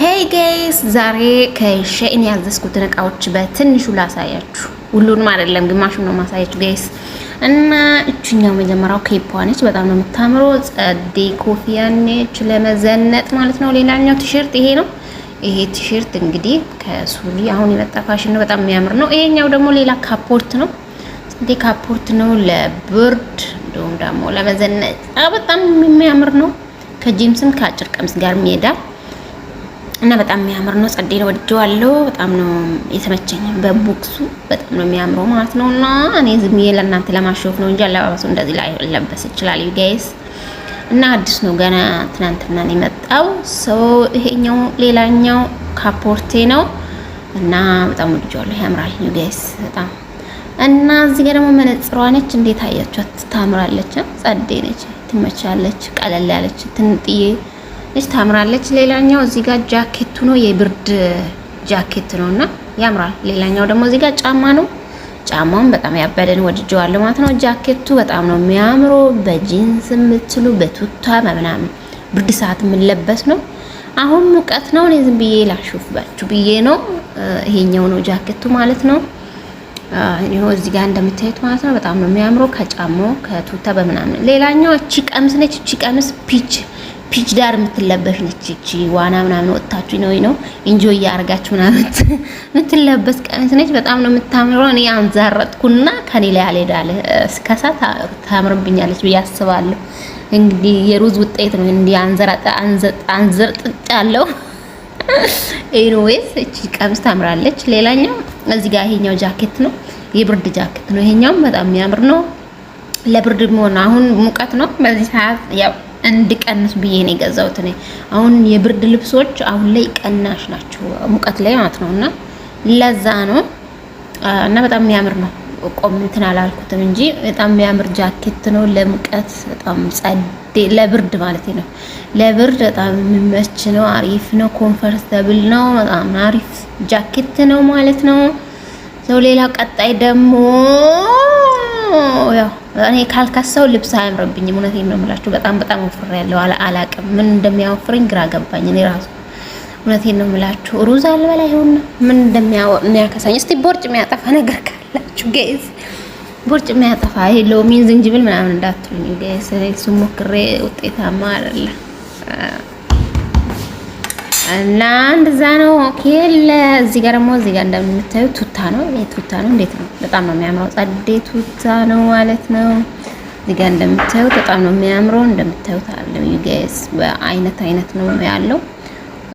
ሄይ ጋይስ ዛሬ ከሼን ያዘዝኩትን እቃዎች በትንሹ ላሳያችሁ። ሁሉንም አይደለም ግማሹን ነው ማሳያችሁ ጋይስ። እና እቺኛው መጀመሪያው ኬፖ ነች፣ በጣም ነው የምታምረው። ጸዴ ኮፊያ ነች ለመዘነጥ ማለት ነው። ሌላኛው ቲሸርት ይሄ ነው። ይሄ ቲሸርት እንግዲህ ከሱሪ አሁን የመጣ ፋሽን ነው፣ በጣም የሚያምር ነው። ይሄኛው ደግሞ ሌላ ካፖርት ነው። ጸዴ ካፖርት ነው ለብርድ እንደውም ደግሞ ለመዘነጥ በጣም የሚያምር ነው። ከጂንስም ከአጭር ቀሚስ ጋር ይሄዳል። እና በጣም የሚያምር ነው። ጸዴ ነው፣ ወድጄዋለሁ። በጣም ነው የተመቸኝ። በቦክሱ በጣም ነው የሚያምረው ማለት ነው። እና እኔ ዝም ብዬ ለእናንተ ለማሾፍ ነው እንጂ አለባበሱ እንደዚህ ላይ ለበስ ይችላል ዩ ጋይስ። እና አዲስ ነው ገና ትናንትና ነው የመጣው። ይሄኛው ሌላኛው ካፖርቴ ነው እና በጣም ወድጄዋለሁ። ያምራል ዩ ጋይስ በጣም። እና እዚህ ጋር ደግሞ መነጽሯ ነች። እንዴት አያችኋት? ታምራለች። ጸዴ ነች፣ ትመቻለች። ቀለል ያለች ትንጥዬ እሺ ታምራለች። ሌላኛው እዚህ ጋር ጃኬቱ ነው፣ የብርድ ጃኬት ነውና ያምራል። ሌላኛው ደግሞ እዚህ ጋር ጫማ ነው። ጫማውን በጣም ያበደን ወድጄዋለሁ ማለት ነው። ጃኬቱ በጣም ነው የሚያምረው። በጂንስ የምትሉ በቱታ ምናምን ብርድ ሰዓት የምንለበስ ነው። አሁን ሙቀት ነው። እኔ ዝም ብዬ ላሹፍባችሁ ብዬ ነው። ይሄኛው ነው ጃኬቱ ማለት ነው። ይሄው እዚህ ጋር እንደምታዩት ማለት ነው። በጣም ነው የሚያምረው ከጫማው ከቱታ በምናምን። ሌላኛው እቺ ቀሚስ ነች። እቺ ቀሚስ ፒች ዳር የምትለበሽ ነች። እቺ ዋና ምናምን ወጣችሁ ነው ኢንጆይ ያርጋችሁ ምናምን የምትለበስ ቀሚስ ነች። በጣም ነው የምታምረው። እኔ አንዛረጥኩና ከኔ ላይ አልሄዳለ እስከሳ ታምርብኛለች ብዬ አስባለሁ። እንግዲህ የሩዝ ውጤት ነው እንዴ አንዘርጥጫለሁ። ኤኒዌይስ እቺ ቀሚስ ታምራለች። ሌላኛው እዚህ ጋር ይሄኛው ጃኬት ነው፣ የብርድ ጃኬት ነው። ይሄኛው በጣም የሚያምር ነው። ለብርድ መሆን አሁን ሙቀት ነው በዚህ ሰዓት ያው እንድቀንስ ብዬ ነው የገዛሁት። እኔ አሁን የብርድ ልብሶች አሁን ላይ ቀናሽ ናቸው ሙቀት ላይ ማለት ነውና ለዛ ነው። እና በጣም የሚያምር ነው። ቆም እንትን አላልኩትም እንጂ በጣም የሚያምር ጃኬት ነው። ለሙቀት በጣም ጸዴ፣ ለብርድ ማለት ነው። ለብርድ በጣም የሚመች ነው። አሪፍ ነው። ኮምፎርታብል ነው። በጣም አሪፍ ጃኬት ነው ማለት ነው። ሰው ሌላው ቀጣይ ደግሞ ያው እኔ ካልከሰው ልብስ አያምርብኝም። እውነቴን ነው የምላችሁ። በጣም ወፍሬያለሁ። አላቅም ምን እንደሚያወፍረኝ ግራ ገባኝ። እኔ ራሱ እውነቴን ነው የምላችሁ። ሩዝ አልበላ ይሁን ምን እንደሚያከሳኝ። እስቲ ቦርጭ የሚያጠፋ ነገር ካላችሁ ጋይስ፣ ቦርጭ የሚያጠፋ ይሄ ሎሚ ዝንጅብል ምናምን እንዳትሉኝ ጋይስ። እሱ ሞክሬ ውጤታማ አይደለም እና እንደዛ ነው። ኦኬ እዚህ ጋር ደግሞ እዚህ ጋር እንደምታዩት ቱታ ነው። ይሄ ቱታ ነው። እንዴት ነው? በጣም ነው የሚያምረው። ጸዴ ቱታ ነው ማለት ነው። እዚህ ጋር እንደምታዩት በጣም ነው የሚያምረው። እንደምታዩት አለ ዩ ጋይስ በአይነት ነው ያለው።